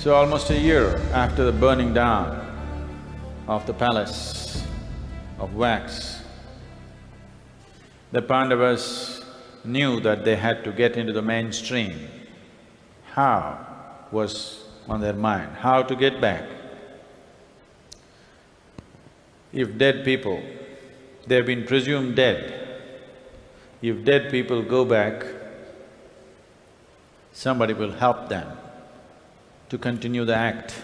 So almost a year after the burning down of the palace of wax, the Pandavas knew that they had to get into the mainstream. How was on their mind, how to get back. If dead people, they've been presumed dead, if dead people go back, somebody will help them to continue the act.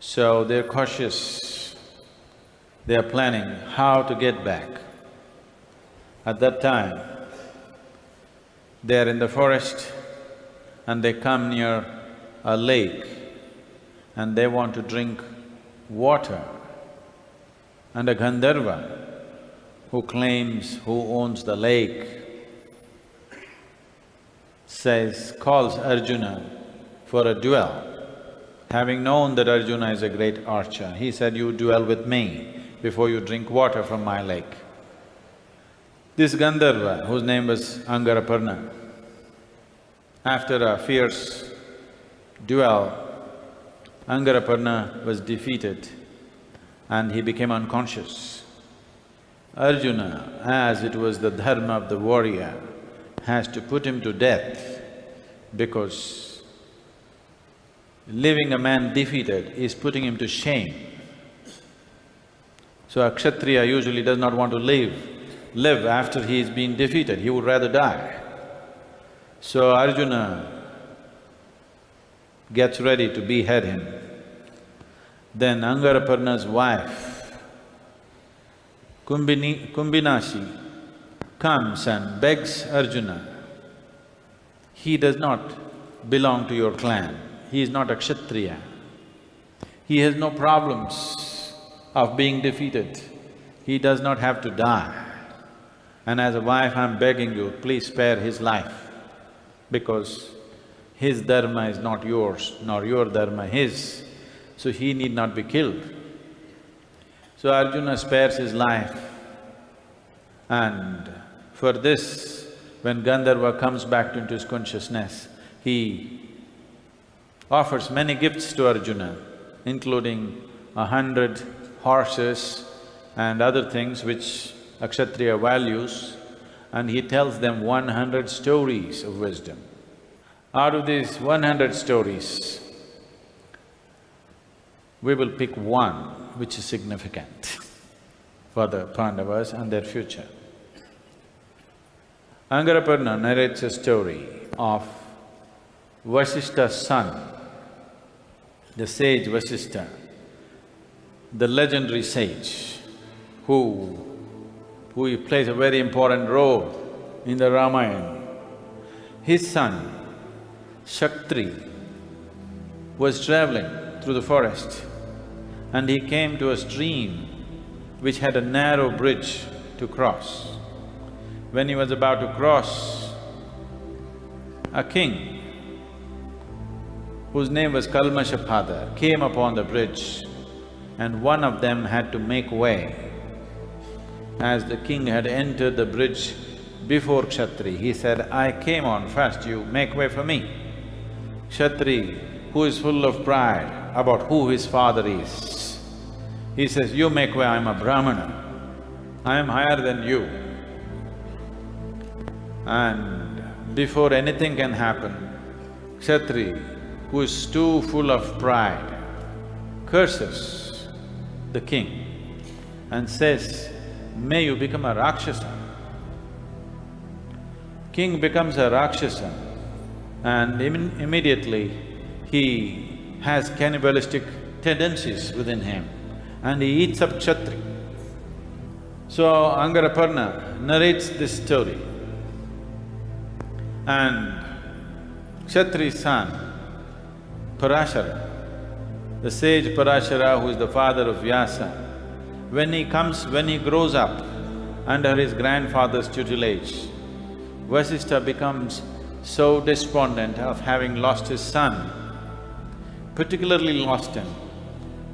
So they're cautious, they are planning how to get back. At that time, they're in the forest and they come near a lake and they want to drink water. And a Gandharva who claims who owns the lake calls Arjuna for a duel. Having known that Arjuna is a great archer, he said, "You duel with me before you drink water from my lake." This Gandharva, whose name was Angaraparna, after a fierce duel, Angaraparna was defeated and he became unconscious. Arjuna, as it was the dharma of the warrior, has to put him to death because leaving a man defeated is putting him to shame. So a Kshatriya usually does not want to live after he's been defeated, he would rather die. So Arjuna gets ready to behead him. Then Angaraparna's wife, Kumbinashi, comes and begs Arjuna, he does not belong to your clan, he is not a Kshatriya. He has no problems of being defeated, he does not have to die. And as a wife, I'm begging you, please spare his life, because his dharma is not yours, nor your dharma his, so he need not be killed. So Arjuna spares his life, and for this, when Gandharva comes back into his consciousness, he offers many gifts to Arjuna, including 100 horses and other things which a Kshatriya values, and he tells them 100 stories of wisdom. Out of these 100 stories, we will pick one which is significant for the Pandavas and their future. Angaraparna narrates a story of Vasishta's son, the sage Vasishta, the legendary sage who plays a very important role in the Ramayana. His son, Shaktri, was traveling through the forest and he came to a stream which had a narrow bridge to cross. When he was about to cross, a king, whose name was Kalmashapada, came upon the bridge and one of them had to make way. As the king had entered the bridge before Kshatri, he said, "I came on first, you make way for me." Kshatri, who is full of pride about who his father is, he says, "You make way, I'm a Brahmana, I am higher than you." And before anything can happen, Kshatri, who is too full of pride, curses the king and says, "May you become a Rakshasa." King becomes a Rakshasa and immediately he has cannibalistic tendencies within him and he eats up Kshatri. So Angaraparna narrates this story and Kshatri's son, Parashara, the sage Parashara who is the father of Vyasa, when he grows up under his grandfather's tutelage, Vasishta becomes so despondent of having lost his son, particularly lost him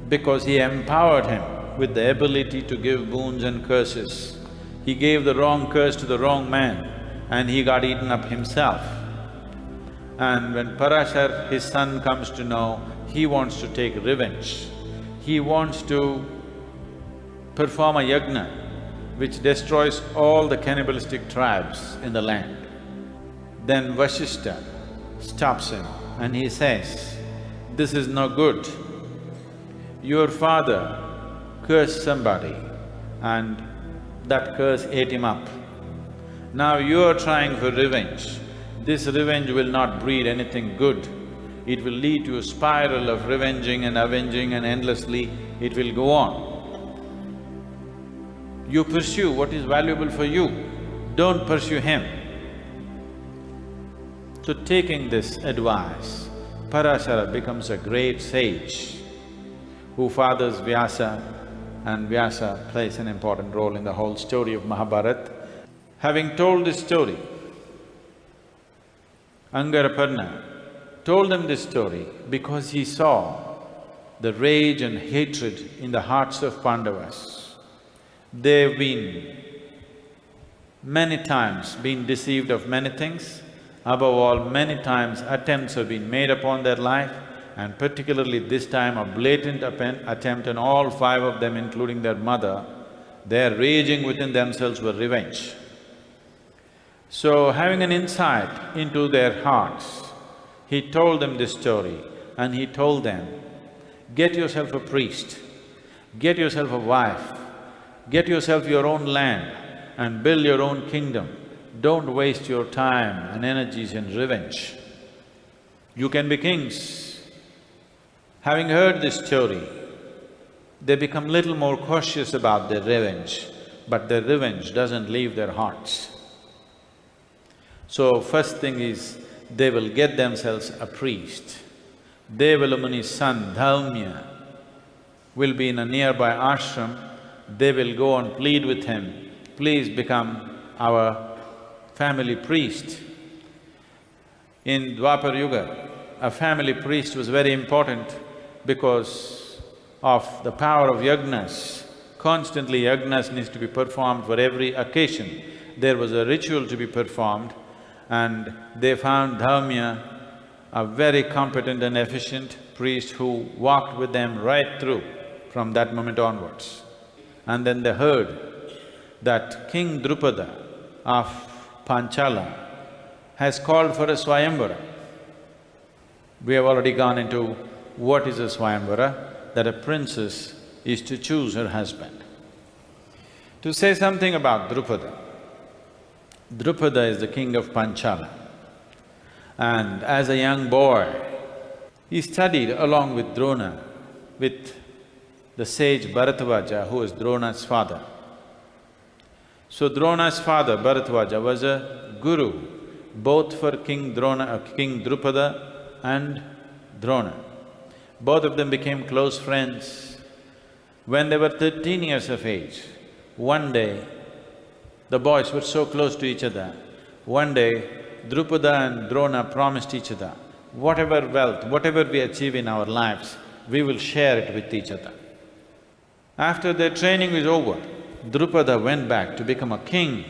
because he empowered him with the ability to give boons and curses. He gave the wrong curse to the wrong man and he got eaten up himself. And when Parashar, his son, comes to know, he wants to take revenge. He wants to perform a yajna which destroys all the cannibalistic tribes in the land. Then Vasishtha stops him and he says, "This is no good. Your father cursed somebody and that curse ate him up. Now you are trying for revenge. This revenge will not breed anything good. It will lead to a spiral of revenging and avenging, and endlessly it will go on. You pursue what is valuable for you, don't pursue him." So taking this advice, Parashara becomes a great sage who fathers Vyasa, and Vyasa plays an important role in the whole story of Mahabharat. Having told this story, Angaraparna told them this story because he saw the rage and hatred in the hearts of Pandavas. They've been many times been deceived of many things. Above all, many times attempts have been made upon their life, and particularly this time a blatant attempt on all five of them, including their mother. Their raging within themselves for revenge. So having an insight into their hearts, he told them this story and he told them, get yourself a priest, get yourself a wife, get yourself your own land and build your own kingdom. Don't waste your time and energies in revenge. You can be kings. Having heard this story, they become little more cautious about their revenge, but their revenge doesn't leave their hearts. So first thing is, they will get themselves a priest. Devalamani's son, Dharmya, will be in a nearby ashram. They will go and plead with him, please become our family priest. In Dwapar Yuga, a family priest was very important because of the power of yagnas. Constantly yagnas needs to be performed for every occasion. There was a ritual to be performed, and they found Dharmya a very competent and efficient priest who walked with them right through from that moment onwards. And then they heard that King Drupada of Panchala has called for a Swayamvara. We have already gone into what is a Swayamvara, that a princess is to choose her husband. To say something about Drupada, Drupada is the king of Panchala, and as a young boy, he studied along with Drona, with the sage Bharatvaja, who was Drona's father. So Drona's father, Bharatvaja, was a guru both for King Drupada and Drona. Both of them became close friends. When they were 13 years of age, one day, the boys were so close to each other. One day, Drupada and Drona promised each other, whatever wealth, whatever we achieve in our lives, we will share it with each other. After their training was over, Drupada went back to become a king.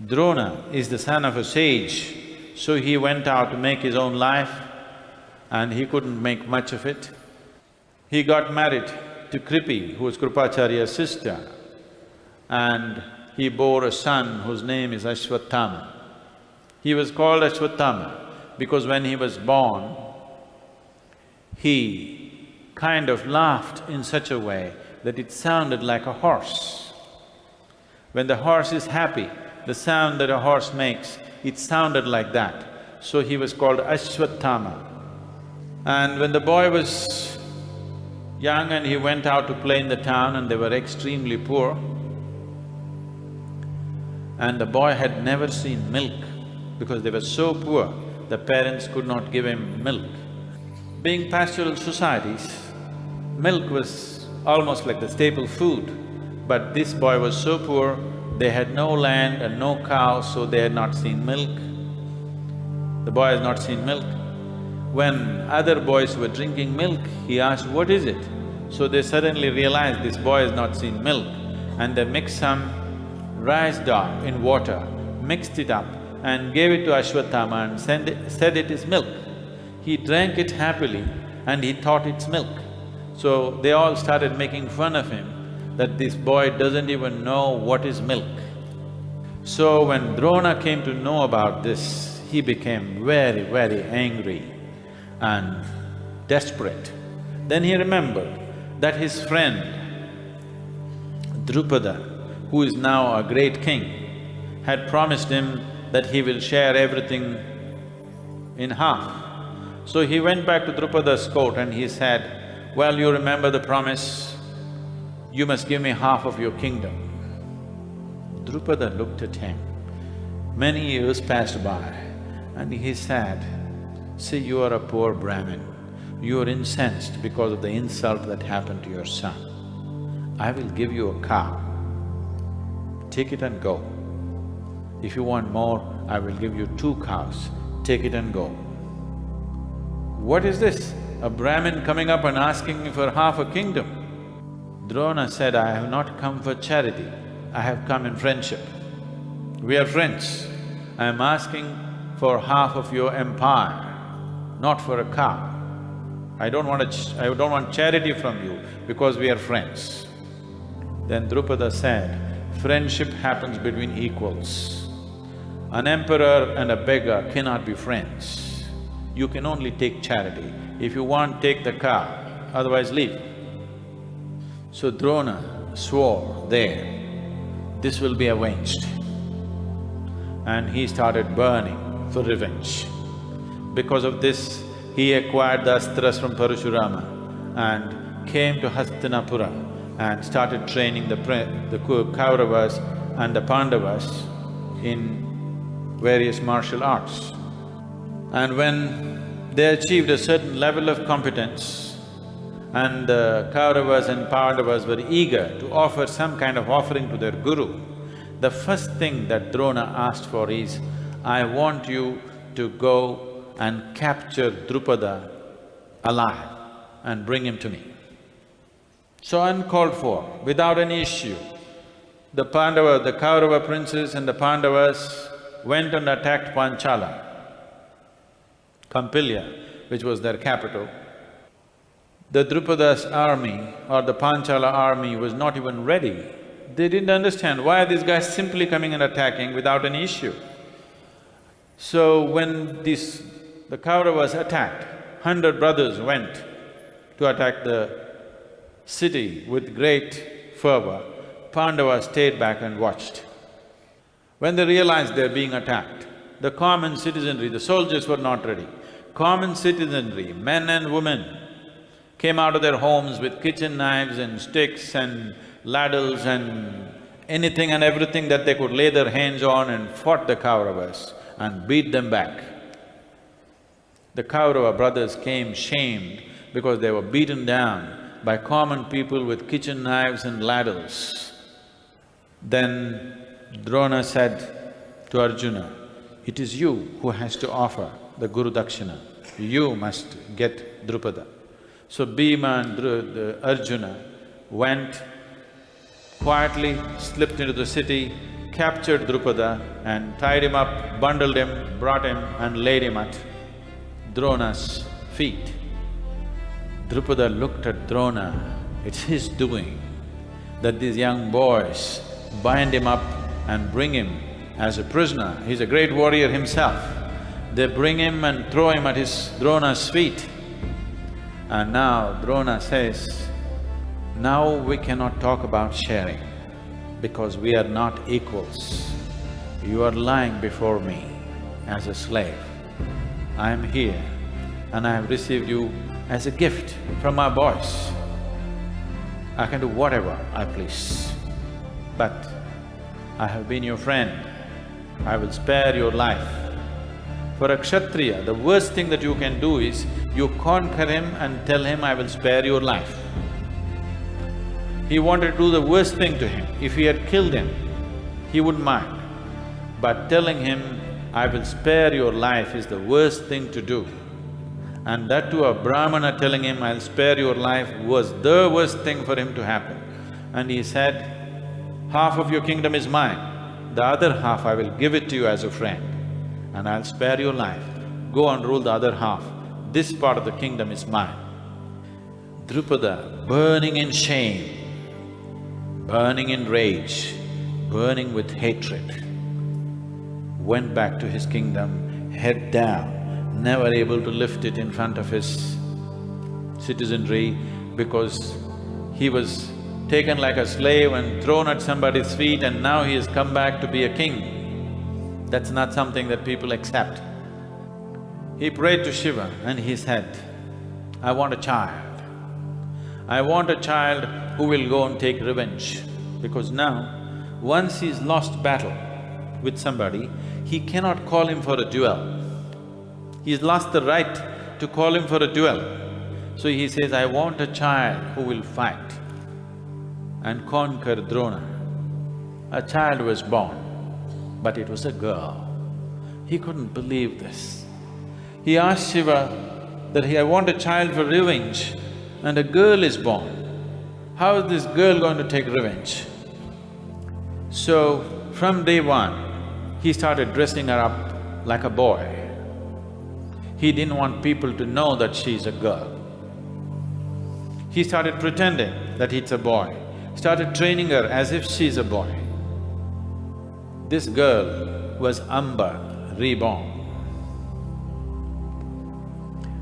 Drona is the son of a sage, so he went out to make his own life, and he couldn't make much of it. He got married to Kripi, who was Kripacharya's sister, and he bore a son whose name is Ashwatthama. He was called Ashwatthama because when he was born, he kind of laughed in such a way that it sounded like a horse. When the horse is happy, the sound that a horse makes, it sounded like that. So he was called Ashwatthama. And when the boy was young and he went out to play in the town, and they were extremely poor, and the boy had never seen milk because they were so poor, the parents could not give him milk. Being pastoral societies, milk was almost like the staple food, but this boy was so poor, they had no land and no cows, so they had not seen milk. The boy has not seen milk. When other boys were drinking milk, he asked, what is it? So they suddenly realized this boy has not seen milk, and they mixed some rice dough in water, mixed it up and gave it to Ashwatthama and said it is milk. He drank it happily and he thought it's milk. So they all started making fun of him that this boy doesn't even know what is milk. So when Drona came to know about this, he became very, very angry and desperate. Then he remembered that his friend Drupada, who is now a great king, had promised him that he will share everything in half. So he went back to Drupada's court and he said, "Well, you remember the promise, you must give me half of your kingdom." Drupada looked at him. Many years passed by and he said, "See, you are a poor Brahmin. You are incensed because of the insult that happened to your son. I will give you a cow. Take it and go. If you want more, I will give you 2 cows. Take it and go." What is this? A Brahmin coming up and asking me for half a kingdom? Drona said, "I have not come for charity, I have come in friendship. We are friends. I am asking for half of your empire, not for a cow. I don't want charity from you because we are friends." Then Drupada said, "Friendship happens between equals. An emperor and a beggar cannot be friends. You can only take charity. If you want, take the cow, otherwise leave." So Drona swore there, this will be avenged. And he started burning for revenge. Because of this, he acquired the astras from Parashurama and came to Hastinapura and started training the Kauravas and the Pandavas in various martial arts. And when they achieved a certain level of competence and the Kauravas and Pandavas were eager to offer some kind of offering to their guru, the first thing that Drona asked for is, "I want you to go and capture Drupada alive and bring him to me." So uncalled for, without any issue, the Kaurava princes and the Pandavas went and attacked Panchala, Kampilya, which was their capital. The Drupada's army or the Panchala army was not even ready. They didn't understand why are these guys simply coming and attacking without any issue. So when the Kauravas attacked, 100 brothers went to attack the city with great fervor. Pandavas stayed back and watched. When they realized they're being attacked, the common citizenry, the soldiers were not ready. Common citizenry, men and women, came out of their homes with kitchen knives and sticks and ladles and anything and everything that they could lay their hands on and fought the Kauravas and beat them back. The Kaurava brothers came shamed because they were beaten down by common people with kitchen knives and ladles. Then Drona said to Arjuna, "It is you who has to offer the Guru Dakshina. You must get Drupada." So Bhima and Arjuna went, quietly slipped into the city, captured Drupada and tied him up, bundled him, brought him and laid him at Drona's feet. Drupada looked at Drona, it's his doing that these young boys bind him up and bring him as a prisoner. He's a great warrior himself. They bring him and throw him at Drona's feet. And now Drona says, "Now we cannot talk about sharing because we are not equals. You are lying before me as a slave. I am here and I have received you as a gift from my boys. I can do whatever I please, but I have been your friend. I will spare your life. For a Kshatriya, the worst thing that you can do is you conquer him and tell him, I will spare your life. He wanted to do the worst thing to him. If he had killed him, he wouldn't mind. But telling him, I will spare your life is the worst thing to do. And that to a Brahmana telling him, I'll spare your life was the worst thing for him to happen. And he said, half of your kingdom is mine, the other half I will give it to you as a friend. and I'll spare your life. Go and rule the other half. This part of the kingdom is mine. Drupada, burning in shame, burning in rage, burning with hatred, went back to his kingdom, head down, never able to lift it in front of his citizenry because he was taken like a slave and thrown at somebody's feet, and now he has come back to be a king. That's not something that people accept. He prayed to Shiva and he said, I want a child. I want a child who will go and take revenge. Because now, once he's lost battle with somebody, he cannot call him for a duel. He's lost the right to call him for a duel. So he says, I want a child who will fight and conquer Drona. A child was born, but it was a girl. He couldn't believe this. He asked Shiva that I want a child for revenge, and a girl is born. How is this girl going to take revenge? So, from day one, he started dressing her up like a boy. He didn't want people to know that she's a girl. He started pretending that it's a boy, started training her as if she's a boy. This girl was Amba, reborn.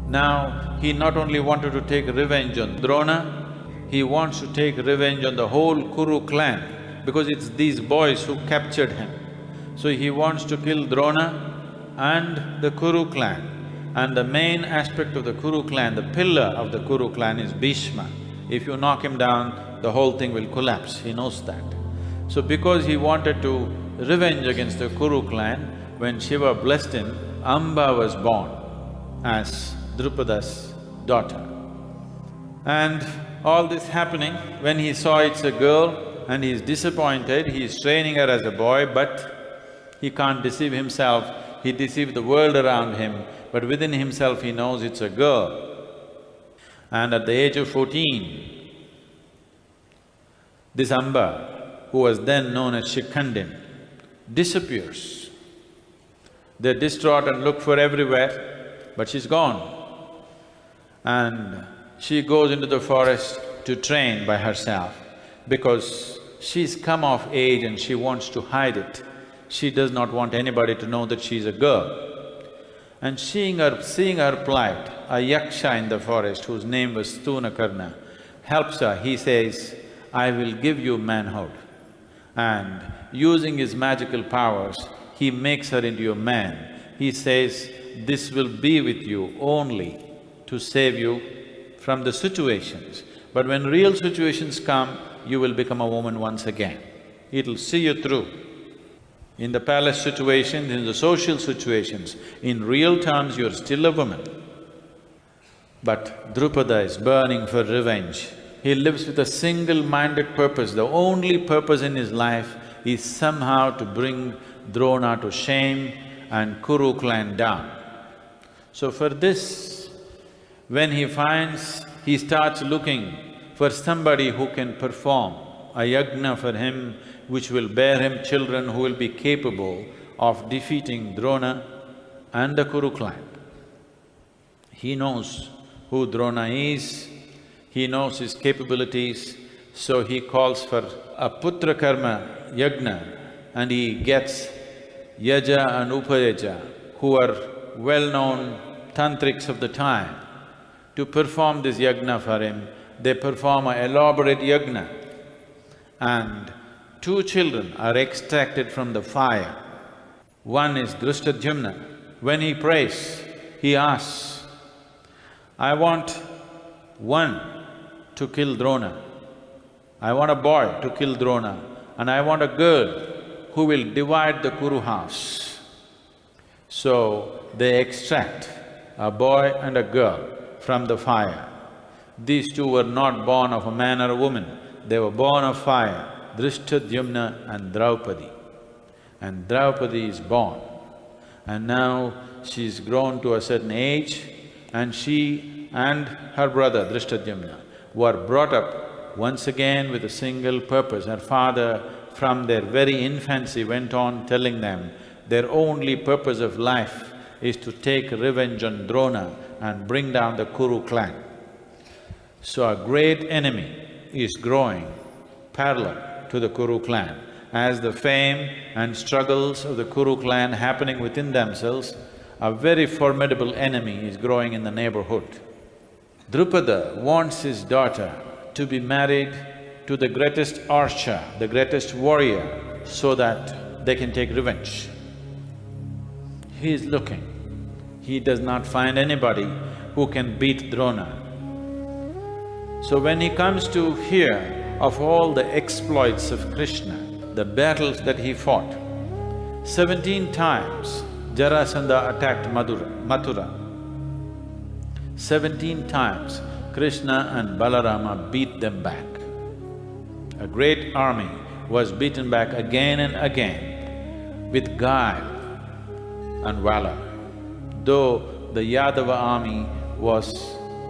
Now, he not only wanted to take revenge on Drona, he wants to take revenge on the whole Kuru clan because it's these boys who captured him. So he wants to kill Drona and the Kuru clan. And the main aspect of the Kuru clan, the pillar of the Kuru clan is Bhishma. If you knock him down, the whole thing will collapse, he knows that. So because he wanted to revenge against the Kuru clan, when Shiva blessed him, Amba was born as Drupada's daughter. And all this happening, when he saw it's a girl and he's disappointed, he's training her as a boy, but he can't deceive himself, he deceived the world around him, but within himself he knows it's a girl. And at the age of 14, this Amba, who was then known as Shikhandin, disappears. They're distraught and look for everywhere, but she's gone. And she goes into the forest to train by herself because she's come of age and she wants to hide it. She does not want anybody to know that she's a girl. And seeing her plight, a yaksha in the forest whose name was Stunakarna helps her. He says, I will give you manhood. And using his magical powers, he makes her into a man. He says, this will be with you only to save you from the situations. But when real situations come, you will become a woman once again. It'll see you through. In the palace situations, in the social situations, in real terms, you're still a woman. But Drupada is burning for revenge. He lives with a single-minded purpose. The only purpose in his life is somehow to bring Drona to shame and Kuru clan down. So for this, when he starts looking for somebody who can perform a yajna for him, which will bear him children who will be capable of defeating Drona and the Kuru clan. He knows who Drona is, he knows his capabilities, so he calls for a putra karma yajna and he gets Yaja and Upayaja, who are well-known tantrics of the time, to perform this yajna for him. They perform an elaborate yajna and 2 children are extracted from the fire. One is Drishtadyumna. When he prays, he asks, I want one to kill Drona, I want a boy to kill Drona, and I want a girl who will divide the Kuru house. So they extract a boy and a girl from the fire. These 2 were not born of a man or a woman, they were born of fire, Drishtadyumna and Draupadi. And Draupadi is born. And now she's grown to a certain age and she and her brother Drishtadyumna were brought up once again with a single purpose. Her father from their very infancy went on telling them their only purpose of life is to take revenge on Drona and bring down the Kuru clan. So a great enemy is growing parallel to the Kuru clan. As the fame and struggles of the Kuru clan happening within themselves, a very formidable enemy is growing in the neighborhood. Drupada wants his daughter to be married to the greatest archer, the greatest warrior, so that they can take revenge. He is looking. He does not find anybody who can beat Drona. So when he comes to hear of all the exploits of Krishna, the battles that he fought, 17 times Jarasandha attacked Mathura. 17 times Krishna and Balarama beat them back. A great army was beaten back again and again with guile and valor. Though the Yadava army was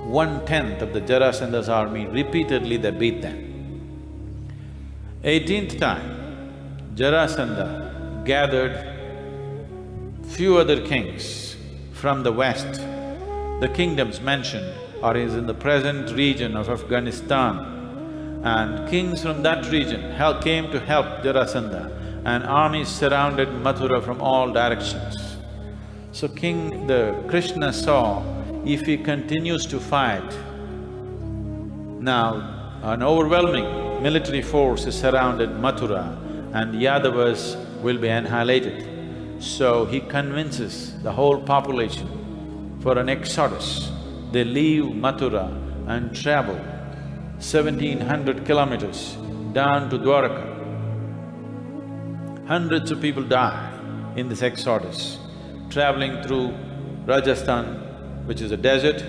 1/10 of the Jarasandha's army, repeatedly they beat them. 18th time, Jarasandha gathered few other kings from the west. The kingdoms mentioned are in the present region of Afghanistan, and kings from that region came to help Jarasandha, and armies surrounded Mathura from all directions. So Krishna saw, if he continues to fight, now an overwhelming military force has surrounded Mathura and Yadavas will be annihilated. So he convinces the whole population for an exodus. They leave Mathura and travel 1700 kilometers down to Dwaraka. Hundreds of people die in this exodus. Traveling through Rajasthan, which is a desert,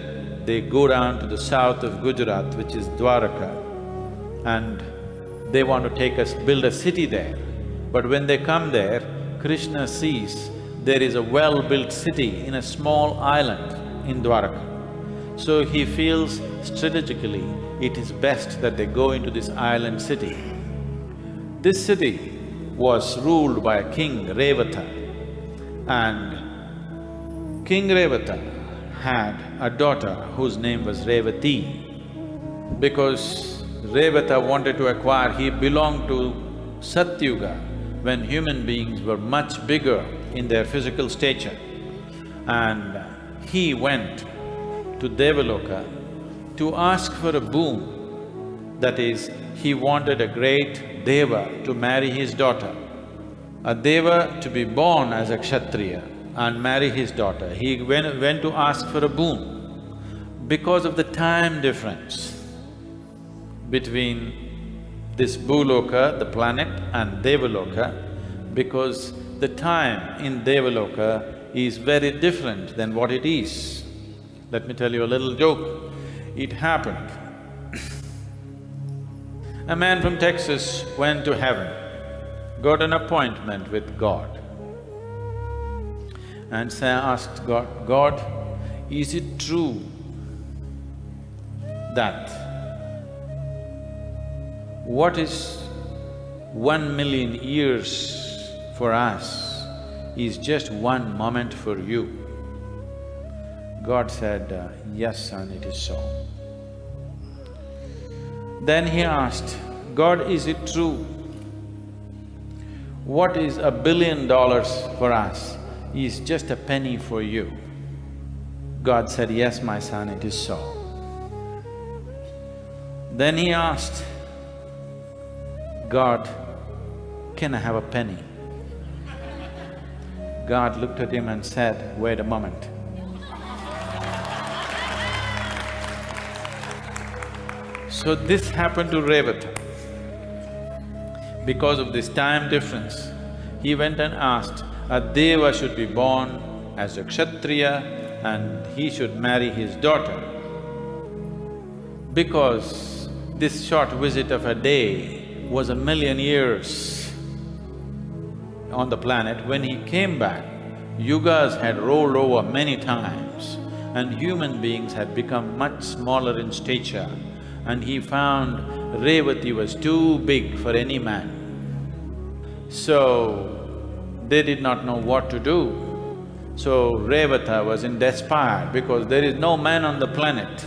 they go down to the south of Gujarat, which is Dwaraka, and they want to build a city there. But when they come there, Krishna sees there is a well-built city in a small island in Dwaraka. So he feels strategically it is best that they go into this island city. This city was ruled by a king, Revata, and King Revata had a daughter whose name was Revati. Because Revata wanted to acquire, he belonged to Satyuga, when human beings were much bigger in their physical stature. And he went to Devaloka to ask for a boon. That is, he wanted a great Deva to marry his daughter, a Deva to be born as a Kshatriya and marry his daughter. He went to ask for a boon. Because of the time difference between this Bhuloka, the planet, and Devaloka, because the time in Devaloka is very different than what it is. Let me tell you a little joke. It happened. A man from Texas went to heaven, got an appointment with God, and asked God, "God, is it true that what is 1,000,000 years for us is just one moment for you?" God said, "Yes, son, it is so." Then he asked, "God, is it true? What is $1 billion for us is just a penny for you?" God said, "Yes, my son, it is so." Then he asked, "God, can I have a penny?" God looked at him and said, "Wait a moment." So this happened to Revata. Because of this time difference, he went and asked a Deva should be born as a Kshatriya and he should marry his daughter. Because this short visit of a day was 1,000,000 years on the planet, when he came back, yugas had rolled over many times and human beings had become much smaller in stature, and he found Revati was too big for any man. So, they did not know what to do. So Revata was in despair because there is no man on the planet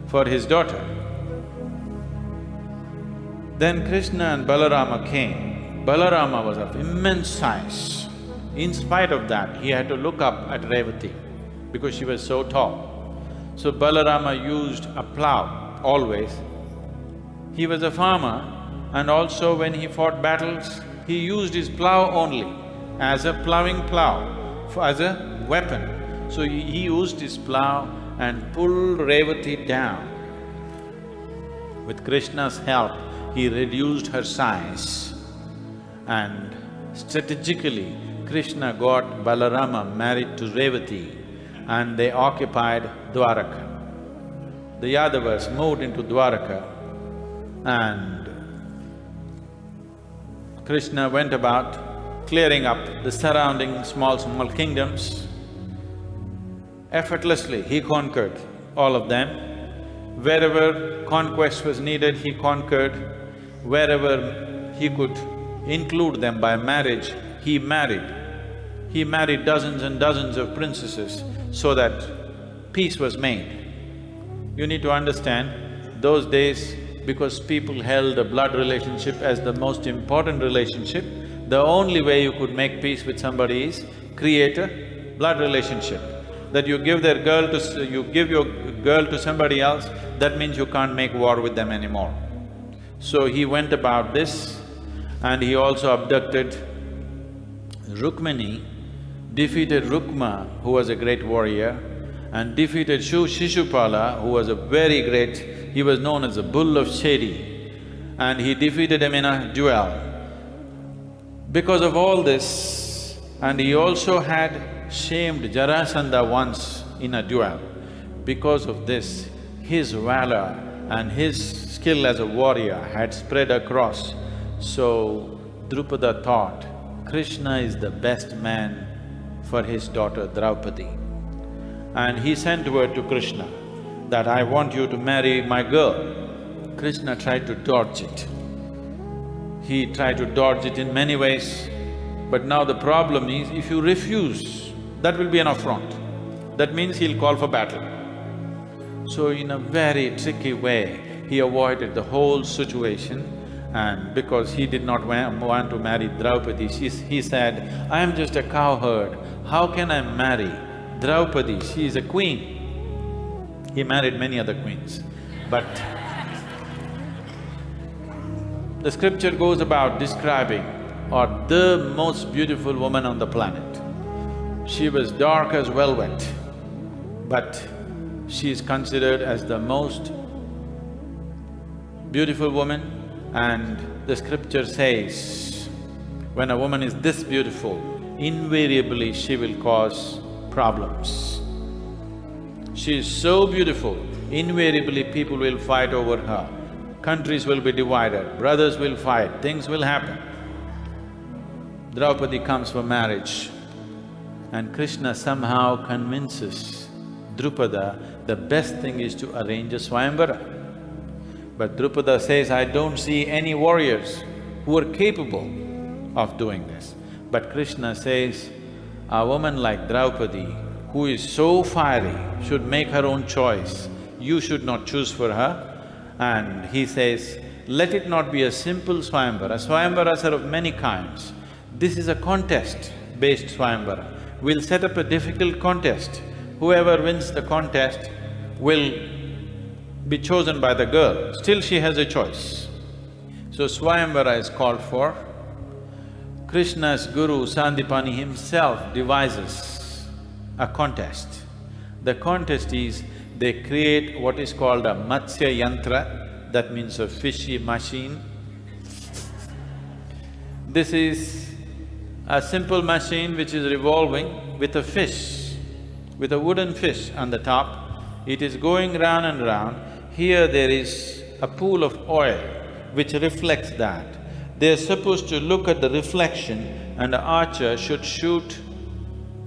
for his daughter. Then Krishna and Balarama came. Balarama was of immense size. In spite of that, he had to look up at Revati because she was so tall. So Balarama used a plough always. He was a farmer, and also when he fought battles, he used his plough only as a ploughing plough, as a weapon. So he used his plough and pulled Revati down. With Krishna's help, he reduced her size, and strategically Krishna got Balarama married to Revati and they occupied Dwaraka. The Yadavas moved into Dwaraka and Krishna went about clearing up the surrounding small kingdoms. Effortlessly, he conquered all of them. Wherever conquest was needed, he conquered. Wherever he could include them by marriage, he married. He married dozens and dozens of princesses so that peace was made. You need to understand, those days, because people held a blood relationship as the most important relationship, the only way you could make peace with somebody is create a blood relationship. That you give their girl to… you give your girl to somebody else, that means you can't make war with them anymore. So he went about this and he also abducted Rukmini, defeated Rukma, who was a great warrior, and defeated Shishupala, who was a very great… he was known as the bull of Shedi, and he defeated him in a duel. Because of all this, and he also had shamed Jarasandha once in a duel. Because of this, his valor and his skill as a warrior had spread across. So Drupada thought, Krishna is the best man for his daughter Draupadi. And he sent word to Krishna that, I want you to marry my girl. Krishna tried to dodge it. He tried to dodge it in many ways, but now the problem is, if you refuse, that will be an affront. That means he'll call for battle. So in a very tricky way, he avoided the whole situation, and because he did not want to marry Draupadi, he said, I am just a cowherd, how can I marry Draupadi? She is a queen. He married many other queens, but the scripture goes about describing the most beautiful woman on the planet. She was dark as velvet, but she is considered as the most beautiful woman, and the scripture says, when a woman is this beautiful, invariably she will cause problems. She is so beautiful, invariably people will fight over her, countries will be divided, brothers will fight, things will happen. Draupadi comes for marriage, and Krishna somehow convinces Drupada the best thing is to arrange a Swayamvara. But Drupada says, I don't see any warriors who are capable of doing this. But Krishna says, a woman like Draupadi, who is so fiery, should make her own choice. You should not choose for her. And he says, let it not be a simple Swayamvara. Swayamvaras are of many kinds. This is a contest-based Swayamvara. We'll set up a difficult contest. Whoever wins the contest will be chosen by the girl. Still she has a choice. So Swayamvara is called for. Krishna's guru Sandipani himself devises a contest. The contest is, they create what is called a Matsya Yantra, that means a fishy machine. This is a simple machine which is revolving with a fish, with a wooden fish on the top. It is going round and round. Here there is a pool of oil which reflects that. They're supposed to look at the reflection, and the archer should shoot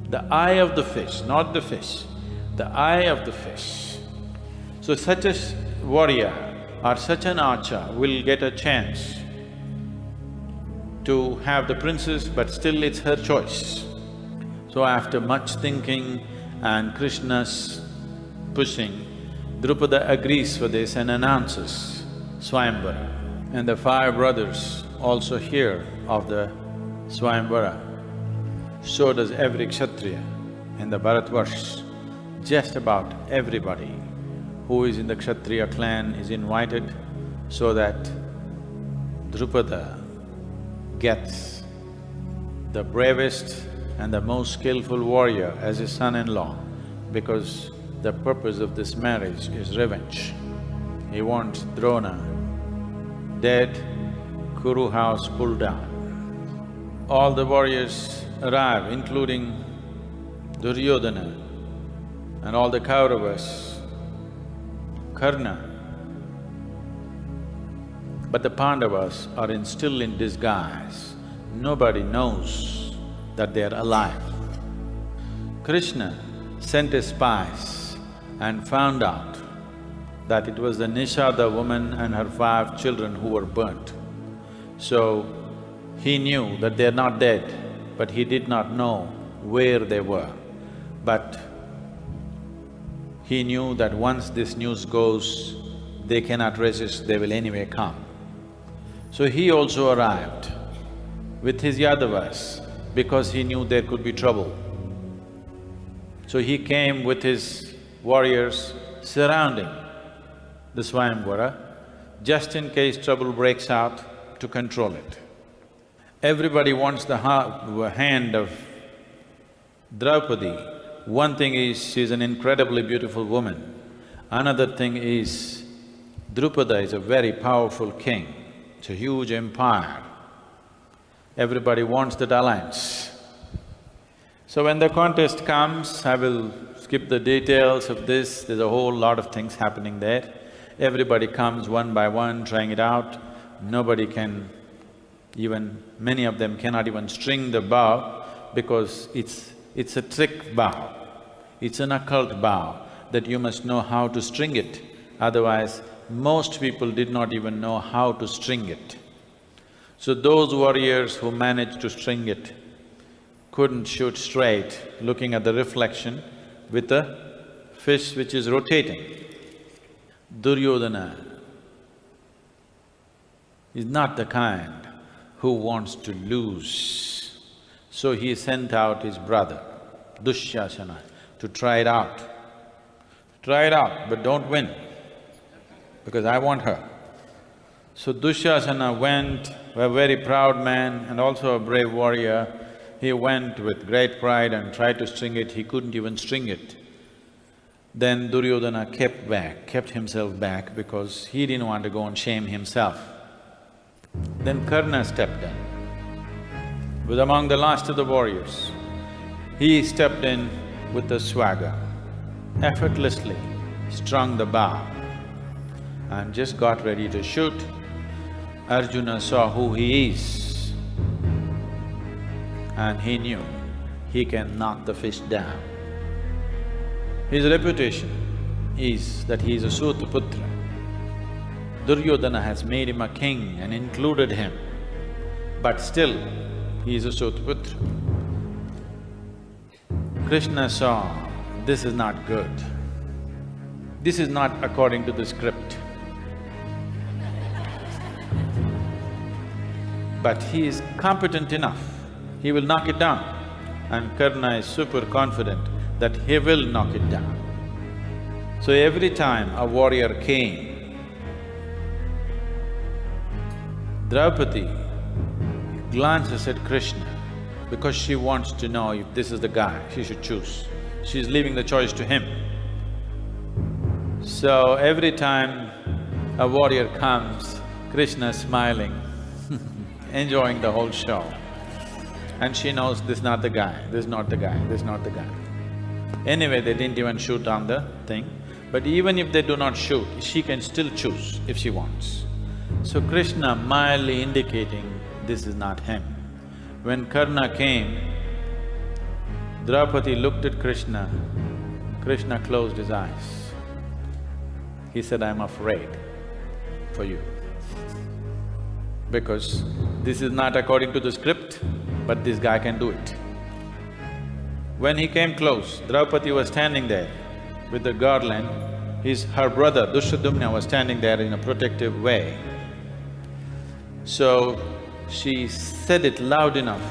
the eye of the fish, not the fish, the eye of the fish. So such a warrior or such an archer will get a chance to have the princess, but still it's her choice. So after much thinking and Krishna's pushing, Drupada agrees for this and announces Swayamvara. And the five brothers also hear of the Swayamvara. So does every Kshatriya in the Bharatvarsha. Just about everybody who is in the Kshatriya clan is invited so that Drupada gets the bravest and the most skillful warrior as his son-in-law, because the purpose of this marriage is revenge. He wants Drona dead, Kuru house pulled down. All the warriors arrive, including Duryodhana and all the Kauravas, Karna. But the Pandavas are still in disguise. Nobody knows that they are alive. Krishna sent his spies and found out that it was the Nishada woman and her 5 children who were burnt. So, he knew that they're not dead, but he did not know where they were. But he knew that once this news goes, they cannot resist, they will anyway come. So he also arrived with his Yadavas because he knew there could be trouble. So he came with his warriors surrounding the Swayamvara, just in case trouble breaks out, to control it. Everybody wants the hand of Draupadi. One thing is, she's an incredibly beautiful woman. Another thing is, Drupada is a very powerful king. It's a huge empire. Everybody wants that alliance. So when the contest comes, I will skip the details of this, there's a whole lot of things happening there. Everybody comes one by one, trying it out. Nobody can many of them cannot even string the bow because it's a trick bow. It's an occult bow that you must know how to string it. Otherwise, most people did not even know how to string it. So those warriors who managed to string it couldn't shoot straight, looking at the reflection with a fish which is rotating. Duryodhana is not the kind who wants to lose. So he sent out his brother, Dushyasana, to try it out. Try it out, but don't win, because I want her. So Dushyasana went, a very proud man and also a brave warrior. He went with great pride and tried to string it, he couldn't even string it. Then Duryodhana kept himself back because he didn't want to go and shame himself. Then Karna stepped in, was among the last of the warriors. He stepped in with the swagger, effortlessly strung the bow and just got ready to shoot. Arjuna saw who he is and he knew he can knock the fish down. His reputation is that he is a Sutaputra. Duryodhana has made him a king and included him, but still he is a Sutaputra. Krishna saw, this is not good. This is not according to the script. But he is competent enough, he will knock it down. And Karna is super confident that he will knock it down. So every time a warrior came, Draupadi glances at Krishna because she wants to know if this is the guy she should choose. She's leaving the choice to him. So every time a warrior comes, Krishna is smiling, enjoying the whole show. And she knows this is not the guy, this is not the guy, this is not the guy. Anyway, they didn't even shoot on the thing. But even if they do not shoot, she can still choose if she wants. So Krishna mildly indicating this is not him. When Karna came, Draupadi looked at Krishna, Krishna closed his eyes. He said, I'm afraid for you. because this is not according to the script, but this guy can do it. When he came close, Draupadi was standing there with the garland. Her brother Dushadumna was standing there in a protective way. So she said it loud enough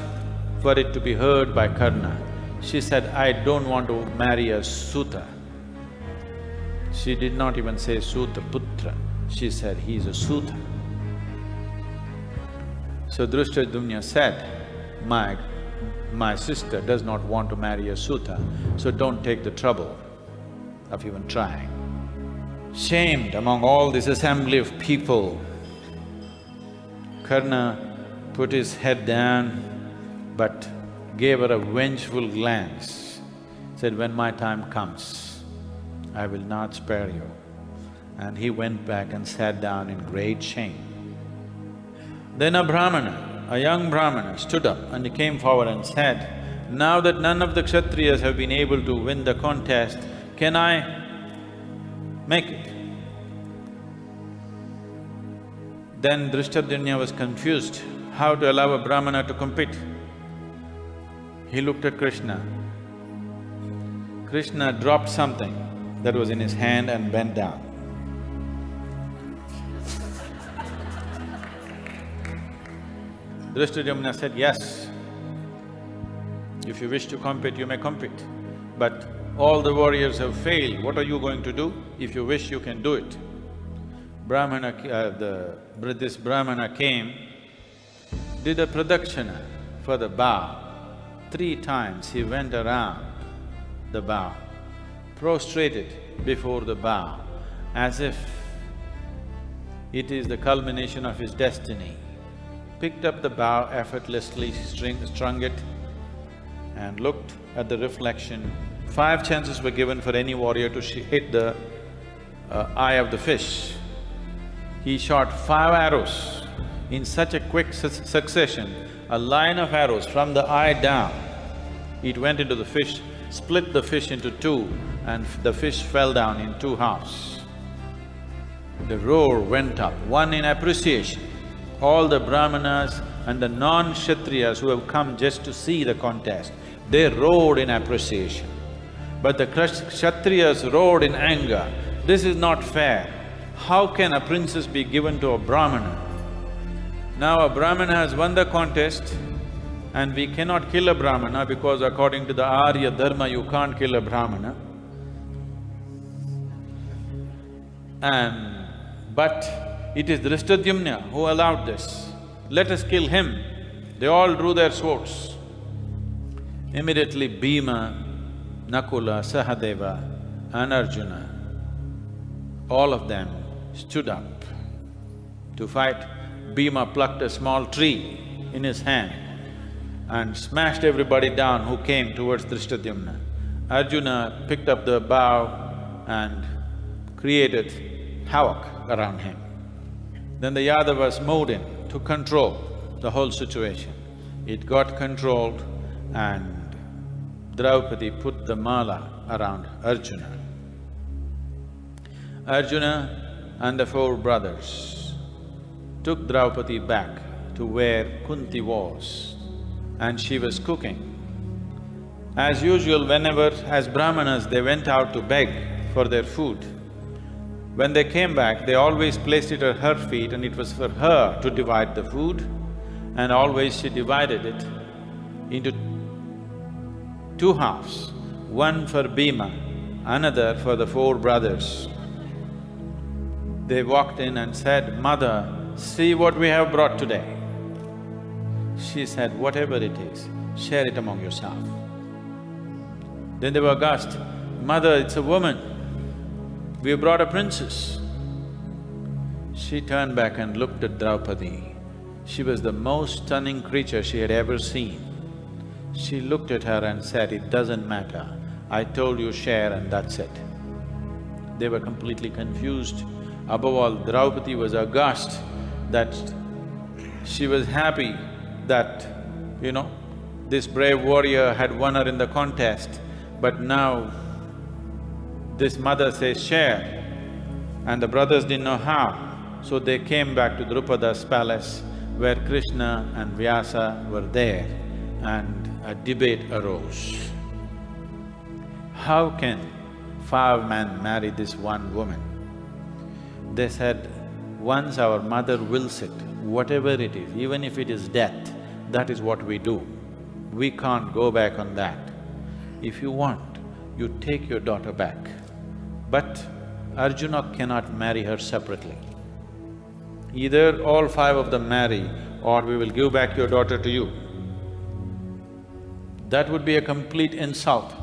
for it to be heard by Karna. She said, "I don't want to marry a Suta." She did not even say Suta Putra, she said, "He is a Suta." So Drishtadyumna said, my sister does not want to marry a Suta, so don't take the trouble of even trying. Shamed among all this assembly of people, Karna put his head down but gave her a vengeful glance, said, "When my time comes, I will not spare you." And he went back and sat down in great shame. Then a Brahmana, a young Brahmana stood up and he came forward and said, "Now that none of the Kshatriyas have been able to win the contest, can I make it?" Then Drishtadyumna was confused how to allow a Brahmana to compete. He looked at Krishna. Krishna dropped something that was in his hand and bent down. Drishtadyumna said, "Yes, if you wish to compete, you may compete. But all the warriors have failed, what are you going to do? If you wish, you can do it." This Brahmana came, did a pradakshina for the bow. 3 times he went around the bow, prostrated before the bow, as if it is the culmination of his destiny. Picked up the bow effortlessly, strung it and looked at the reflection. 5 chances were given for any warrior to hit the eye of the fish. He shot 5 arrows in such a quick succession, a line of arrows from the eye down. It went into the fish, split the fish into 2, and the fish fell down in 2 halves. The roar went up, one in appreciation. All the Brahmanas and the non-Kshatriyas who have come just to see the contest, they roared in appreciation. But the Kshatriyas roared in anger, "This is not fair. How can a princess be given to a Brahmana? Now a Brahmana has won the contest and we cannot kill a Brahmana because according to the Arya Dharma, you can't kill a Brahmana. But it is Drishtadyumna who allowed this. Let us kill him." They all drew their swords. Immediately Bhima, Nakula, Sahadeva and Arjuna, all of them stood up to fight. Bhima plucked a small tree in his hand and smashed everybody down who came towards Drishtadyumna. Arjuna picked up the bow and created havoc around him. Then the Yadavas moved in to control the whole situation. It got controlled and Draupadi put the mala around Arjuna. Arjuna and the 4 brothers took Draupadi back to where Kunti was, and she was cooking. As usual, whenever as Brahmanas they went out to beg for their food, when they came back, they always placed it at her feet and it was for her to divide the food, and always she divided it into 2 halves, one for Bhima, another for the 4 brothers. They walked in and said, "Mother, see what we have brought today." She said, "Whatever it is, share it among yourself." Then they were aghast, "Mother, it's a woman. We have brought a princess." She turned back and looked at Draupadi. She was the most stunning creature she had ever seen. She looked at her and said, "It doesn't matter. I told you share and that's it." They were completely confused. Above all, Draupadi was aghast that she was happy that, this brave warrior had won her in the contest, but now this mother says share, and the brothers didn't know how. So they came back to Drupada's palace where Krishna and Vyasa were there and a debate arose. How can 5 men marry this one woman? They said, once our mother wills it, whatever it is, even if it is death, that is what we do. We can't go back on that. If you want, you take your daughter back. But Arjuna cannot marry her separately. Either all 5 of them marry or we will give back your daughter to you. That would be a complete insult,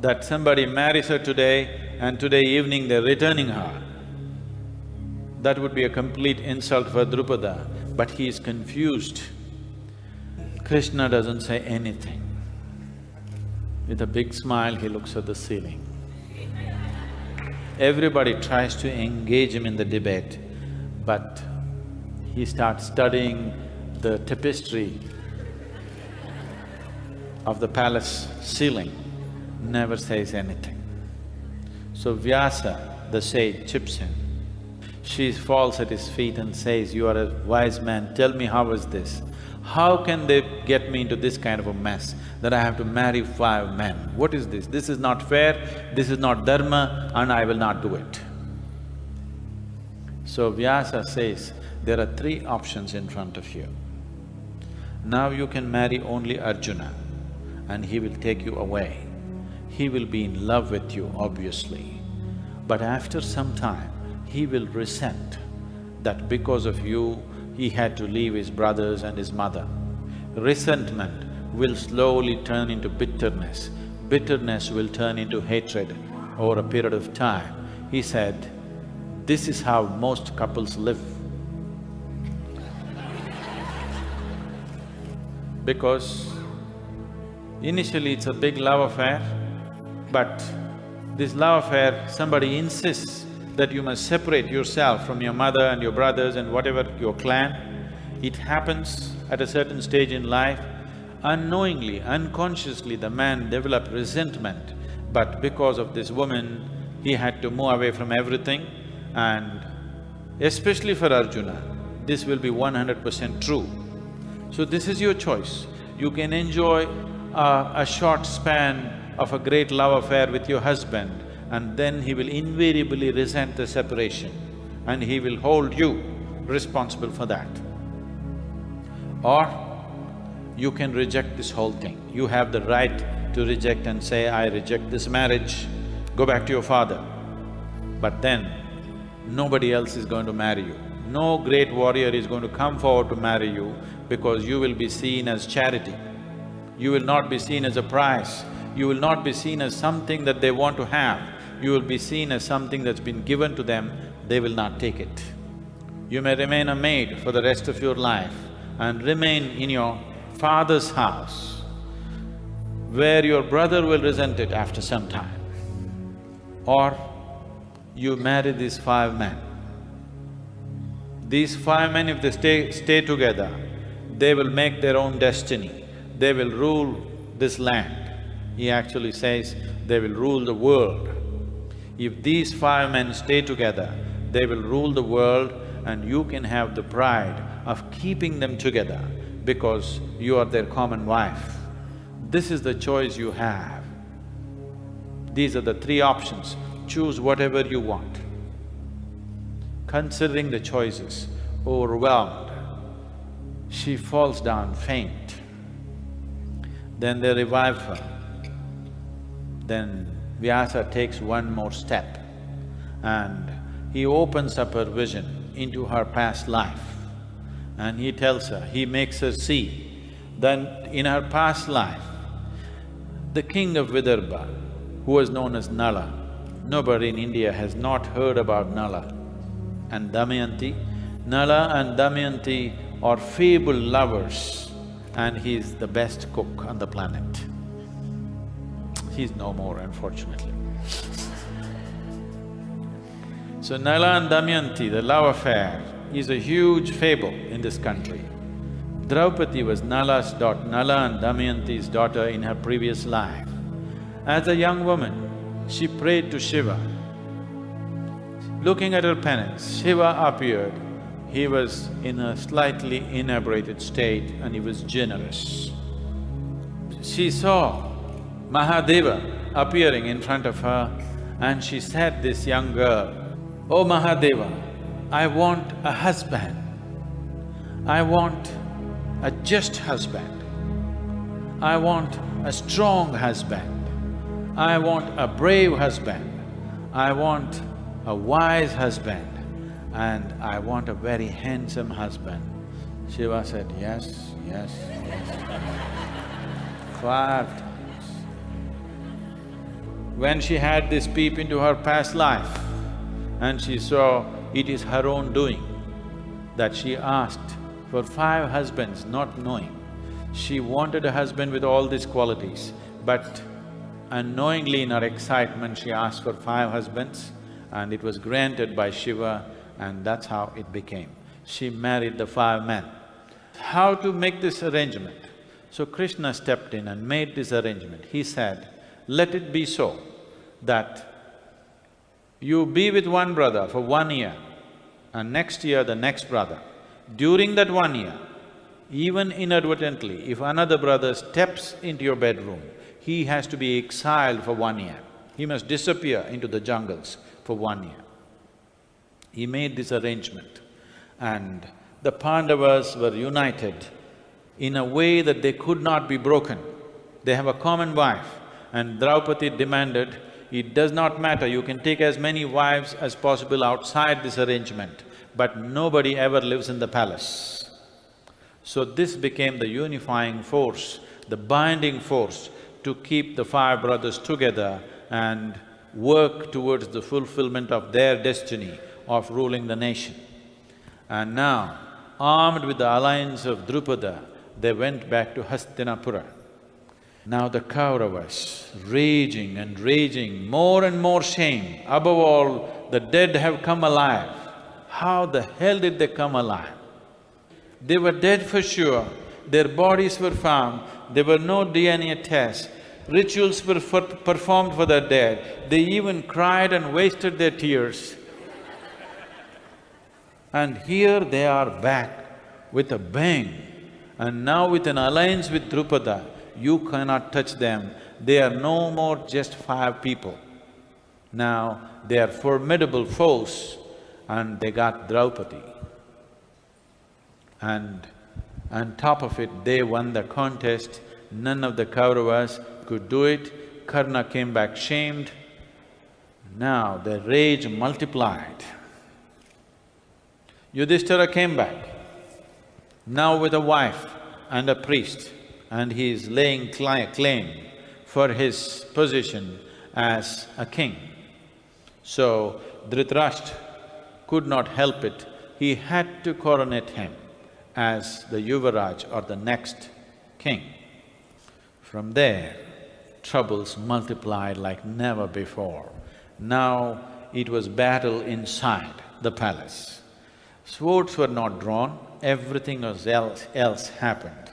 that somebody marries her today and today evening they're returning her. That would be a complete insult for Drupada, but he is confused. Krishna doesn't say anything. With a big smile, he looks at the ceiling. Everybody tries to engage him in the debate, but he starts studying the tapestry of the palace ceiling, never says anything. So Vyasa, the sage, chips in. She falls at his feet and says, "You are a wise man, tell me how is this? How can they get me into this kind of a mess that I have to marry 5 men? What is this? This is not fair, this is not dharma and I will not do it." So Vyasa says, there are 3 options in front of you. Now you can marry only Arjuna and he will take you away. He will be in love with you, obviously. But after some time, he will resent that because of you, he had to leave his brothers and his mother. Resentment will slowly turn into bitterness. Bitterness will turn into hatred over a period of time. He said, this is how most couples live. Because initially it's a big love affair, but this love affair, somebody insists that you must separate yourself from your mother and your brothers and whatever your clan. It happens at a certain stage in life. Unknowingly, unconsciously, the man developed resentment, but because of this woman, he had to move away from everything. And especially for Arjuna, this will be 100% true. So this is your choice. You can enjoy a short span of a great love affair with your husband, and then he will invariably resent the separation and he will hold you responsible for that. Or you can reject this whole thing. You have the right to reject and say, I reject this marriage, go back to your father. But then, nobody else is going to marry you. No great warrior is going to come forward to marry you because you will be seen as charity. You will not be seen as a prize. You will not be seen as something that they want to have. You will be seen as something that's been given to them, they will not take it. You may remain a maid for the rest of your life and remain in your father's house, where your brother will resent it after some time. Or you marry these 5 men. These 5 men, if they stay together, they will make their own destiny. They will rule this land. He actually says, they will rule the world. If these 5 men stay together, they will rule the world and you can have the pride of keeping them together because you are their common wife. This is the choice you have. These are the 3 options. Choose whatever you want. Considering the choices, overwhelmed, she falls down faint. Then they revive her. Then Vyasa takes one more step and he opens up her vision into her past life. And he tells her, he makes her see that in her past life, the king of Vidarbha, who was known as Nala, nobody in India has not heard about Nala and Damayanti. Nala and Damayanti are fabled lovers and he's the best cook on the planet. He's no more, unfortunately. So Nala and Damayanti, the love affair, is a huge fable in this country. Draupadi was Nala and Damayanti's daughter in her previous life. As a young woman, she prayed to Shiva. Looking at her penance, Shiva appeared. He was in a slightly inebriated state and he was generous. She saw Mahadeva appearing in front of her and she said, this young girl, "Oh Mahadeva, I want a husband. I want a just husband. I want a strong husband. I want a brave husband. I want a wise husband. And I want a very handsome husband." Shiva said, "Yes, yes, yes." 5 times. When she had this peep into her past life and she saw it is her own doing, that she asked for 5 husbands not knowing. She wanted a husband with all these qualities, but unknowingly in her excitement she asked for 5 husbands and it was granted by Shiva, and that's how it became. She married the 5 men. How to make this arrangement? So Krishna stepped in and made this arrangement. He said, let it be so that you be with one brother for 1 year and next year the next brother. During that 1 year, even inadvertently, if another brother steps into your bedroom, he has to be exiled for 1 year. He must disappear into the jungles for 1 year. He made this arrangement and the Pandavas were united in a way that they could not be broken. They have a common wife and Draupadi demanded, it does not matter, you can take as many wives as possible outside this arrangement, but nobody ever lives in the palace. So this became the unifying force, the binding force to keep the 5 brothers together and work towards the fulfillment of their destiny of ruling the nation. And now, armed with the alliance of Drupada, they went back to Hastinapura. Now the Kauravas, raging and raging, more and more shame. Above all, the dead have come alive. How the hell did they come alive? They were dead for sure, their bodies were found, there were no DNA tests, rituals were performed for the dead, they even cried and wasted their tears. And here they are back with a bang. And now with an alliance with Drupada, you cannot touch them. They are no more just 5 people. Now they are formidable foes and they got Draupadi. And on top of it, they won the contest. None of the Kauravas could do it. Karna came back shamed. Now the rage multiplied. Yudhishthira came back, now with a wife and a priest, and he is laying claim for his position as a king. So Dhritarashtra could not help it, he had to coronate him as the Yuvaraj or the next king. From there, troubles multiplied like never before. Now it was battle inside the palace. Swords were not drawn, everything else happened.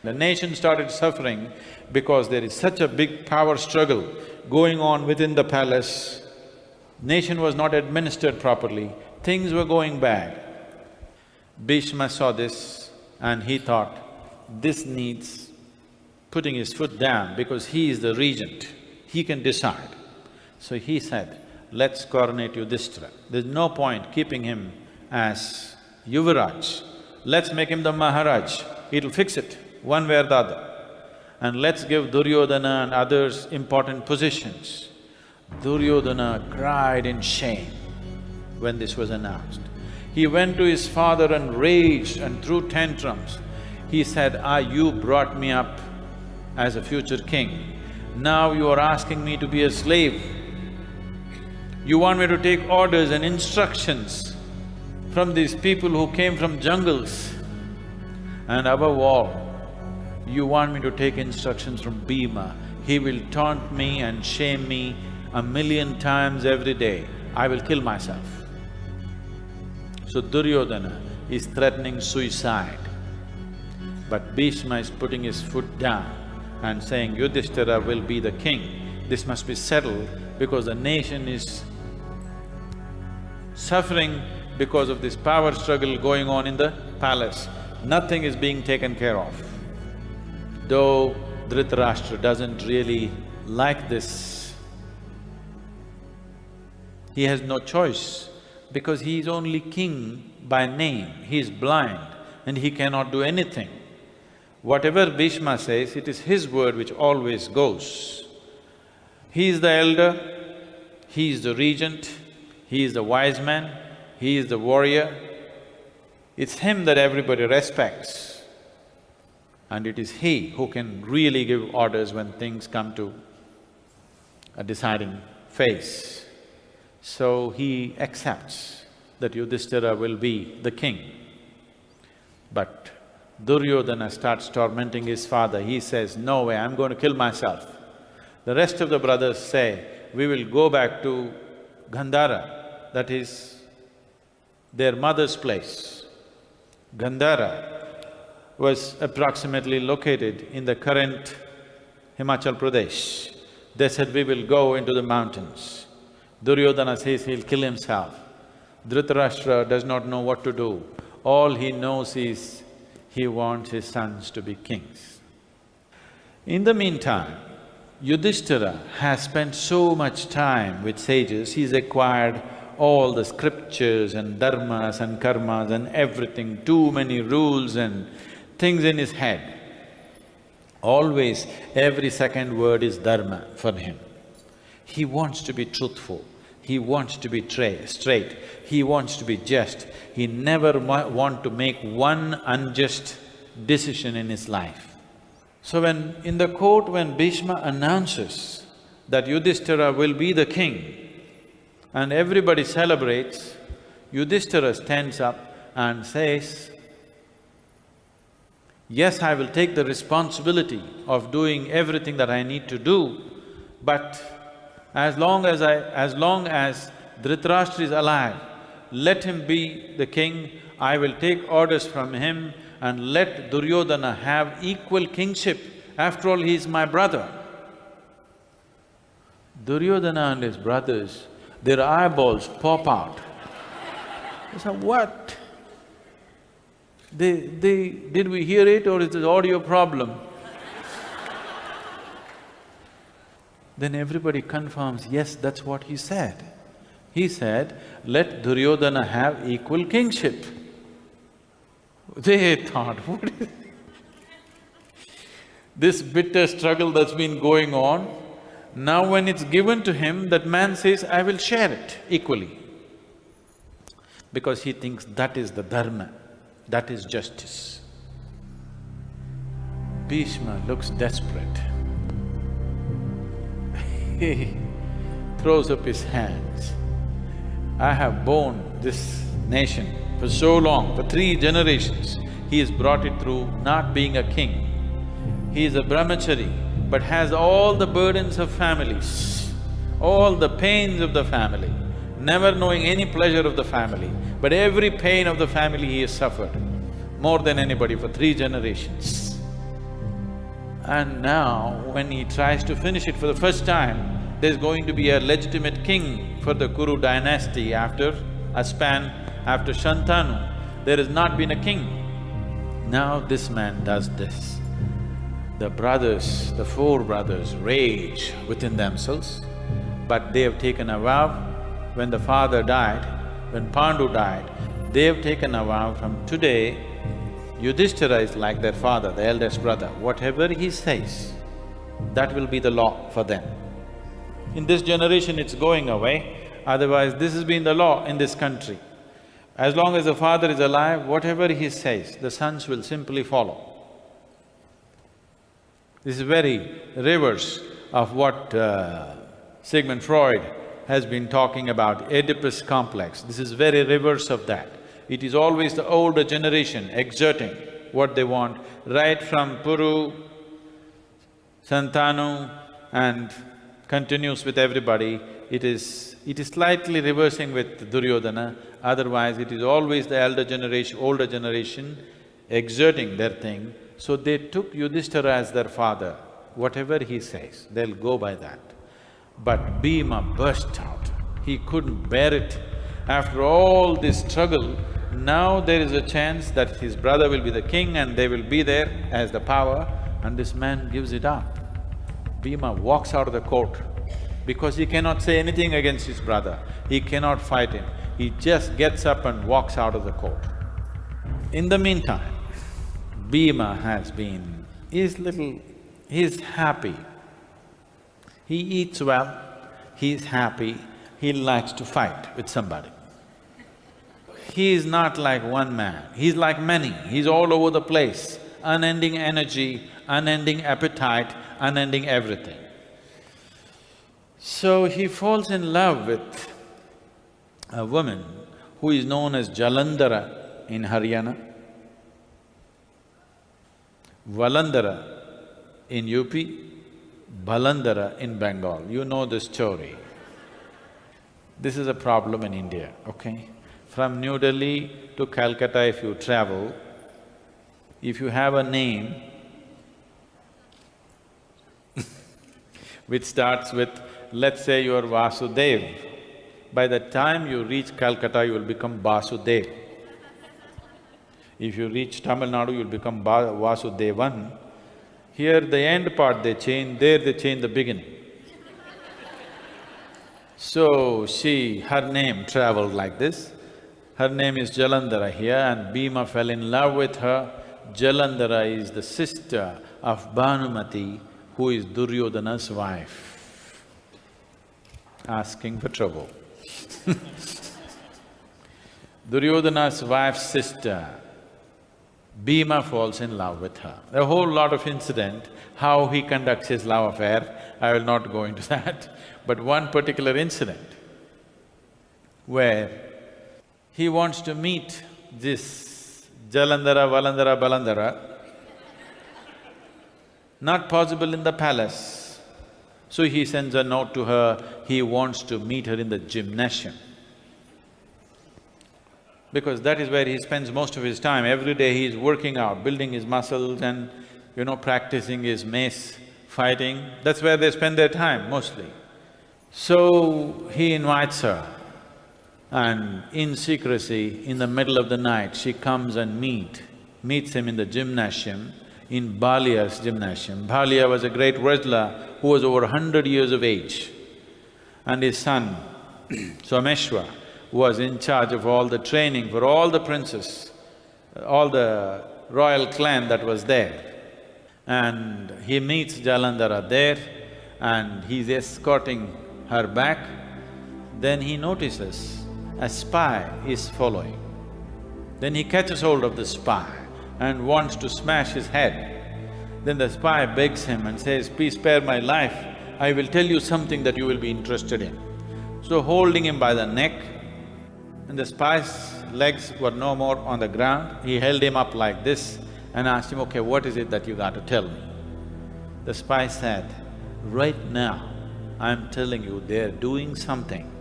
The nation started suffering because there is such a big power struggle going on within the palace. Nation was not administered properly, things were going bad. Bhishma saw this and he thought, this needs putting his foot down because he is the regent, he can decide. So he said, let's coronate Yudhishthira. There's no point keeping him as Yuvaraj. Let's make him the Maharaj, it'll fix it, one way or the other. And let's give Duryodhana and others important positions. Duryodhana cried in shame when this was announced. He went to his father and raged and threw tantrums. He said, you brought me up as a future king. Now you are asking me to be a slave. You want me to take orders and instructions from these people who came from jungles. And above all, you want me to take instructions from Bhima. He will taunt me and shame me 1,000,000 times every day. I will kill myself. So Duryodhana is threatening suicide. But Bhishma is putting his foot down and saying, Yudhishthira will be the king. This must be settled because the nation is suffering because of this power struggle going on in the palace. Nothing is being taken care of. Though Dhritarashtra doesn't really like this, he has no choice because he is only king by name, he is blind and he cannot do anything. Whatever Bhishma says, it is his word which always goes. He is the elder, he is the regent, he is the wise man, he is the warrior. It's him that everybody respects. And it is he who can really give orders when things come to a deciding phase. So he accepts that Yudhishthira will be the king. But Duryodhana starts tormenting his father. He says, "No way, I'm going to kill myself." The rest of the brothers say, "We will go back to Gandhara," that is their mother's place. Gandhara was approximately located in the current Himachal Pradesh. They said, "We will go into the mountains." Duryodhana says he'll kill himself. Dhritarashtra does not know what to do. All he knows is he wants his sons to be kings. In the meantime, Yudhishthira has spent so much time with sages, he's acquired all the scriptures and dharmas and karmas and everything, too many rules and things in his head. Always, every second word is dharma for him. He wants to be truthful, he wants to be straight, he wants to be just. He never want to make one unjust decision in his life. So when… in the court, when Bhishma announces that Yudhishthira will be the king and everybody celebrates, Yudhishthira stands up and says, "Yes, I will take the responsibility of doing everything that I need to do, but as long as Dhritarashtra is alive, let him be the king, I will take orders from him and let Duryodhana have equal kingship. After all, he is my brother." Duryodhana and his brothers, their eyeballs pop out. They say, "What? Did we hear it or is it audio problem?" Then everybody confirms, yes, that's what he said. He said, "Let Duryodhana have equal kingship." They thought, what is this bitter struggle that's been going on? Now when it's given to him, that man says, "I will share it equally." Because he thinks that is the dharma, that is justice. Bhishma looks desperate. He throws up his hands. "I have borne this nation for so long, for 3 generations. He has brought it through not being a king. He is a brahmachari, but has all the burdens of families, all the pains of the family, never knowing any pleasure of the family, but every pain of the family he has suffered, more than anybody for 3 generations. And now, when he tries to finish it for the first time, there's going to be a legitimate king for the Kuru dynasty after a span, after Shantanu, there has not been a king. Now this man does this. The brothers, the 4 brothers rage within themselves, but they have taken a vow. When the father died, when Pandu died, they have taken a vow from today, Yudhishthira is like their father, the eldest brother. Whatever he says, that will be the law for them. In this generation it's going away, otherwise this has been the law in this country. As long as the father is alive, whatever he says, the sons will simply follow. This is very reverse of what Sigmund Freud has been talking about, Oedipus complex. This is very reverse of that. It is always the older generation exerting what they want, right from Puru, Santanu and continues with everybody. It is slightly reversing with Duryodhana, otherwise it is always the older generation exerting their thing. So they took Yudhishthira as their father. Whatever he says, they'll go by that. But Bhima burst out. He couldn't bear it After all this struggle, now there is a chance that his brother will be the king and they will be there as the power, and this man gives it up. Bhima walks out of the court because he cannot say anything against his brother, he cannot fight him. He just gets up and walks out of the court. In the meantime, Bhima has been… he's happy. He eats well, he's happy, he likes to fight with somebody. He is not like one man, he's like many, he's all over the place, unending energy, unending appetite, unending everything. So he falls in love with a woman who is known as Jalandhara in Haryana, Valandhara in UP, Balandhara in Bengal. You know the story. This is a problem in India, okay? From New Delhi to Calcutta if you travel, if you have a name which starts with, let's say you are Vasudev, by the time you reach Calcutta, you will become Basudev. If you reach Tamil Nadu, you'll become Vasudevan. Here the end part they change, there they change the beginning. So her name traveled like this. Her name is Jalandhara here and Bhima fell in love with her. Jalandhara is the sister of Bhanumati, who is Duryodhana's wife. Asking for trouble. Duryodhana's wife's sister, Bhima falls in love with her. A whole lot of incident, how he conducts his love affair, I will not go into that. But one particular incident where he wants to meet this Jalandhara, Valandhara, Balandhara, not possible in the palace. So he sends a note to her, he wants to meet her in the gymnasium. Because that is where he spends most of his time. Every day he is working out, building his muscles and, practicing his mace, fighting. That's where they spend their time mostly. So he invites her and in secrecy, in the middle of the night, she comes and meets him in the gymnasium, in Balia's gymnasium. Balia was a great wrestler who was over 100 years of age. And his son, Someshwar, was in charge of all the training for all the princes, all the royal clan that was there. And he meets Jalandhara there and he's escorting her back. Then he notices a spy is following. Then he catches hold of the spy and wants to smash his head. Then the spy begs him and says, "Please spare my life, I will tell you something that you will be interested in." So holding him by the neck, and the spy's legs were no more on the ground, he held him up like this and asked him, "Okay, what is it that you got to tell me?" The spy said, "Right now, I'm telling you, they're doing something.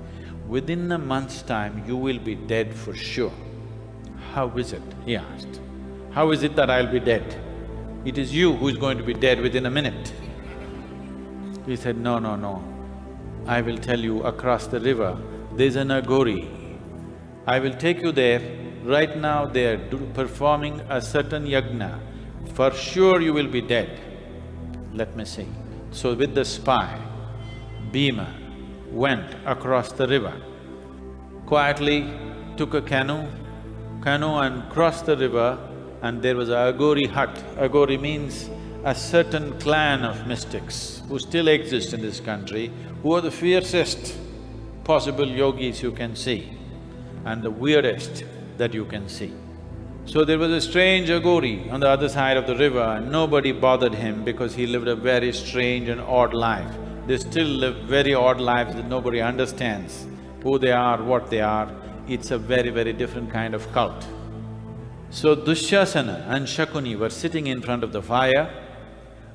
Within a month's time, you will be dead for sure." "How is it?" he asked. "How is it that I'll be dead? It is you who is going to be dead within a minute." He said, "No, no, no. I will tell you, across the river, there's an Agori. I will take you there. Right now they are performing a certain yagna. For sure you will be dead. Let me see." So with the spy, Bhima went across the river, quietly took a canoe and crossed the river, and there was a Agori hut. Agori means a certain clan of mystics who still exist in this country, who are the fiercest possible yogis you can see and the weirdest that you can see. So there was a strange Agori on the other side of the river and nobody bothered him because he lived a very strange and odd life. They still live very odd lives that nobody understands who they are, what they are. It's a very, very different kind of cult. So Dushasana and Shakuni were sitting in front of the fire.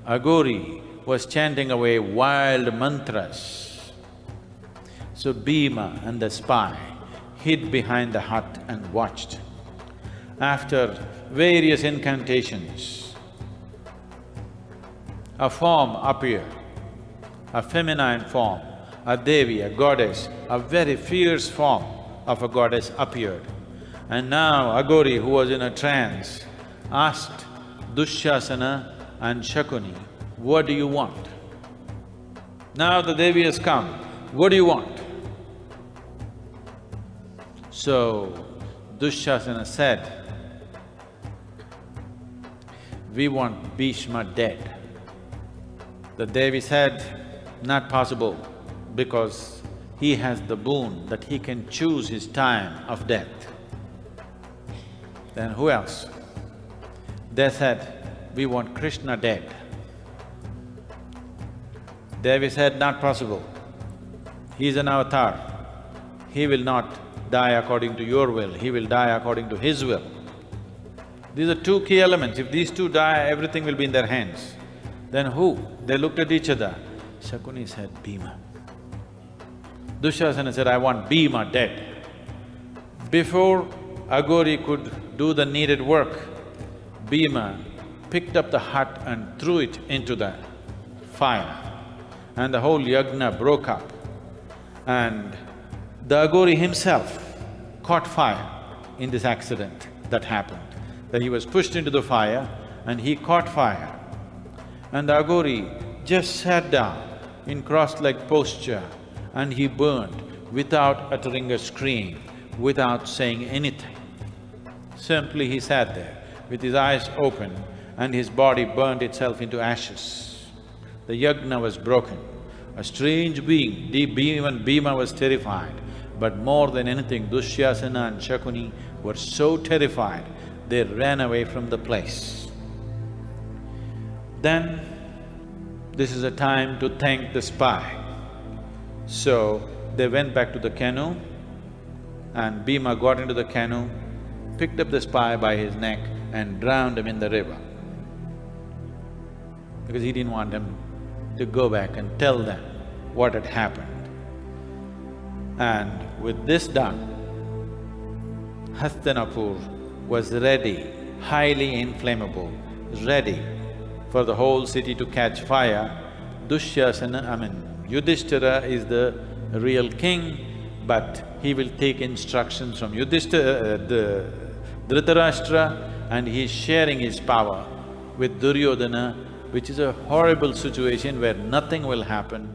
Agori was chanting away wild mantras. So Bhima and the spy hid behind the hut and watched. After various incantations, a form appeared, a feminine form, a devi, a goddess, a very fierce form, of a goddess appeared. And now Aghori, who was in a trance, asked Dushyasana and Shakuni, "What do you want? Now the Devi has come, what do you want?" So Dushyasana said, "We want Bhishma dead." The Devi said, "Not possible, because he has the boon that he can choose his time of death." Then who else? They said, "We want Krishna dead." Devi said, "Not possible. He is an avatar. He will not die according to your will, he will die according to his will." These are two key elements. If these two die, everything will be in their hands. Then who? They looked at each other. Shakuni said, "Bhima." Dushyasana said, "I want Bhima dead." Before Aghori could do the needed work, Bhima picked up the hut and threw it into the fire, and the whole yajna broke up. And the Aghori himself caught fire in this accident that happened, that he was pushed into the fire and he caught fire. And the Aghori just sat down in cross-legged posture and he burned without uttering a scream, without saying anything. Simply he sat there with his eyes open and his body burned itself into ashes. The yajna was broken. A strange being, even Bhima was terrified, but more than anything, Dushyasana and Shakuni were so terrified, they ran away from the place. Then, this is a time to thank the spy. So, they went back to the canoe and Bhima got into the canoe, picked up the spy by his neck and drowned him in the river. Because he didn't want him to go back and tell them what had happened. And with this done, Hastinapur was ready, highly inflammable, ready for the whole city to catch fire. Yudhishthira is the real king, but he will take instructions from Dhritarashtra, and he is sharing his power with Duryodhana, which is a horrible situation where nothing will happen.